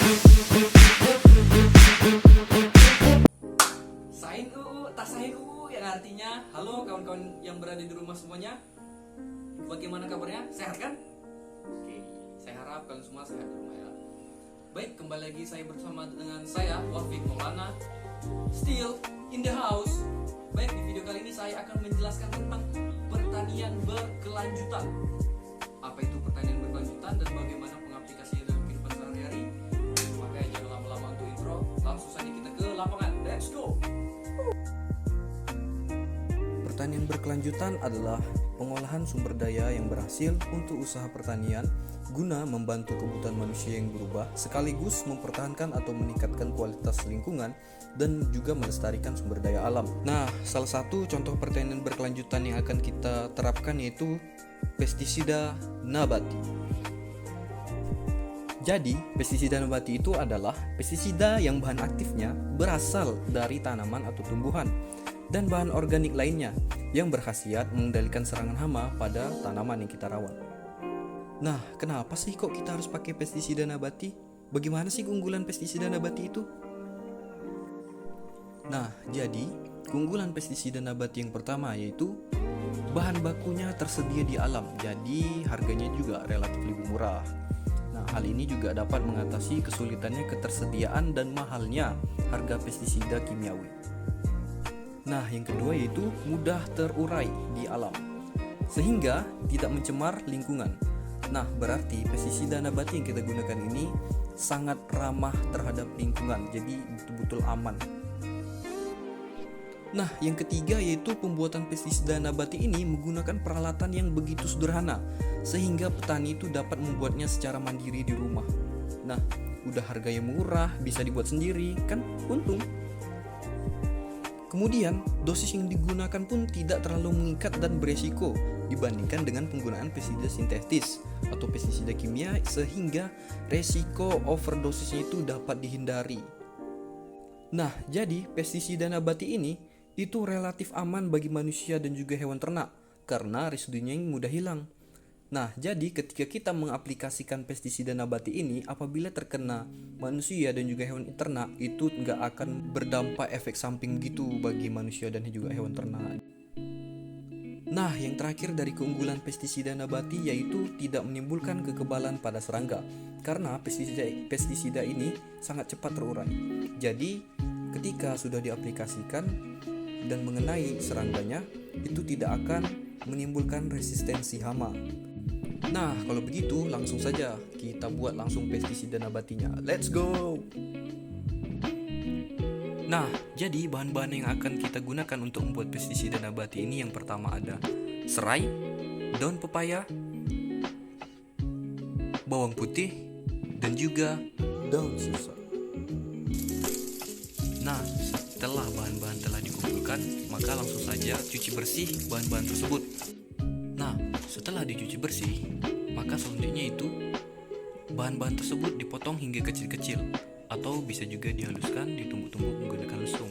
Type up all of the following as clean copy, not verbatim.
Sain UU, tak sain UU, yang artinya halo kawan-kawan yang berada di rumah semuanya. Bagaimana kabarnya? Sehat kan? Oke, saya harap kalian semua sehat di rumah ya. Baik, kembali lagi saya bersama dengan saya Wafiq Maulana, still in the house. Baik, di video kali ini saya akan menjelaskan tentang pertanian berkelanjutan. Apa itu pertanian berkelanjutan dan bagaimana pengaplikasinya dalam kehidupan sehari-hari? Makanya jangan lama-lama untuk intro, langsung saja kita ke lapangan. Let's go! Pertanian berkelanjutan adalah pengolahan sumber daya yang berhasil untuk usaha pertanian guna membantu kebutuhan manusia yang berubah, sekaligus mempertahankan atau meningkatkan kualitas lingkungan dan juga melestarikan sumber daya alam. Nah, salah satu contoh pertanian berkelanjutan yang akan kita terapkan yaitu pestisida nabati. Jadi, pestisida nabati itu adalah pestisida yang bahan aktifnya berasal dari tanaman atau tumbuhan dan bahan organik lainnya yang berkhasiat mengendalikan serangan hama pada tanaman yang kita rawat. Nah, kenapa sih kok kita harus pakai pestisida nabati? Bagaimana sih keunggulan pestisida nabati itu? Nah, jadi keunggulan pestisida nabati yang pertama yaitu bahan bakunya tersedia di alam, jadi harganya juga relatif lebih murah. Nah, hal ini juga dapat mengatasi kesulitannya ketersediaan dan mahalnya harga pestisida kimiawi. Nah, yang kedua yaitu mudah terurai di alam, sehingga tidak mencemar lingkungan. Nah, berarti pestisida nabati yang kita gunakan ini sangat ramah terhadap lingkungan, jadi betul-betul aman. Nah, yang ketiga yaitu pembuatan pestisida nabati ini menggunakan peralatan yang begitu sederhana, sehingga petani itu dapat membuatnya secara mandiri di rumah. Nah, udah harganya murah, bisa dibuat sendiri, kan untung. Kemudian, dosis yang digunakan pun tidak terlalu mengikat dan beresiko dibandingkan dengan penggunaan pestisida sintetis atau pestisida kimia, sehingga resiko overdosisnya itu dapat dihindari. Nah, jadi pestisida nabati ini itu relatif aman bagi manusia dan juga hewan ternak karena residunya yang mudah hilang. Nah, jadi ketika kita mengaplikasikan pestisida nabati ini, apabila terkena manusia dan juga hewan ternak, itu nggak akan berdampak efek samping gitu bagi manusia dan juga hewan ternak. Nah, yang terakhir dari keunggulan pestisida nabati yaitu tidak menimbulkan kekebalan pada serangga, karena pestisida ini sangat cepat terurai. Jadi, ketika sudah diaplikasikan dan mengenai serangganya, itu tidak akan menimbulkan resistensi hama. Nah, kalau begitu langsung saja kita buat langsung pestisida nabatinya. Let's go! Nah, jadi bahan-bahan yang akan kita gunakan untuk membuat pestisida nabati ini yang pertama ada serai, daun pepaya, bawang putih, dan juga daun sisa. Nah, setelah bahan-bahan telah dikumpulkan, maka langsung saja cuci bersih bahan-bahan tersebut. Nah, setelah dicuci bersih, maka selanjutnya itu bahan-bahan tersebut dipotong hingga kecil-kecil, atau bisa juga dihaluskan, ditumbuk-tumbuk menggunakan lesung.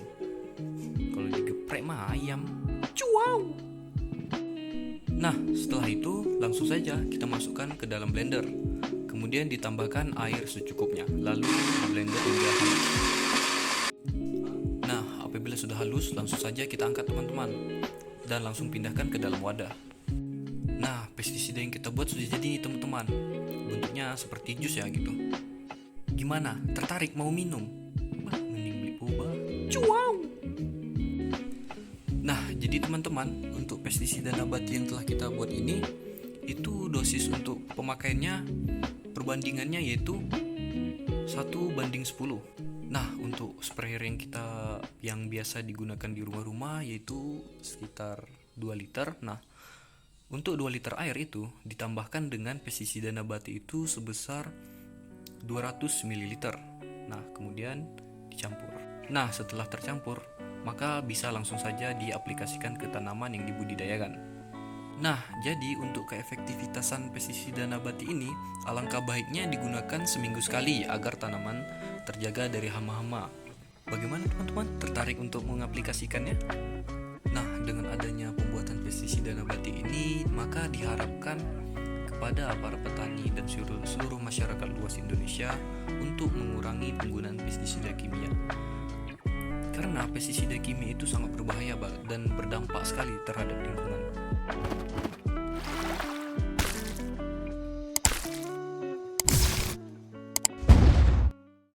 Kalau digeprek mah ayam. Cuau! Nah, setelah itu langsung saja kita masukkan ke dalam blender. Kemudian ditambahkan air secukupnya, lalu blender hingga halus. Nah, apabila sudah halus, langsung saja kita angkat teman-teman dan langsung pindahkan ke dalam wadah. Nah, pestisida yang kita buat sudah jadi teman-teman. Bentuknya seperti jus ya gitu. Gimana? Tertarik mau minum? Wah, mending beli boba. Cuau! Nah, jadi teman-teman, untuk pestisida nabati yang telah kita buat ini, itu dosis untuk pemakaiannya, perbandingannya yaitu 1:10. Nah, untuk sprayer yang biasa digunakan di rumah-rumah yaitu sekitar 2 liter. Nah, untuk 2 liter air itu ditambahkan dengan pestisida nabati itu sebesar 200 ml. Nah, kemudian dicampur. Nah, setelah tercampur, maka bisa langsung saja diaplikasikan ke tanaman yang dibudidayakan. Nah, jadi untuk keefektivitasan pestisida nabati ini, alangkah baiknya digunakan seminggu sekali agar tanaman terjaga dari hama-hama. Bagaimana teman-teman? Tertarik untuk mengaplikasikannya? Nah, dengan adanya pembuatan pestisida nabati ini, maka diharapkan kepada para petani dan seluruh masyarakat luas Indonesia untuk mengurangi penggunaan pestisida kimia. Karena pestisida kimia itu sangat berbahaya dan berdampak sekali terhadap lingkungan.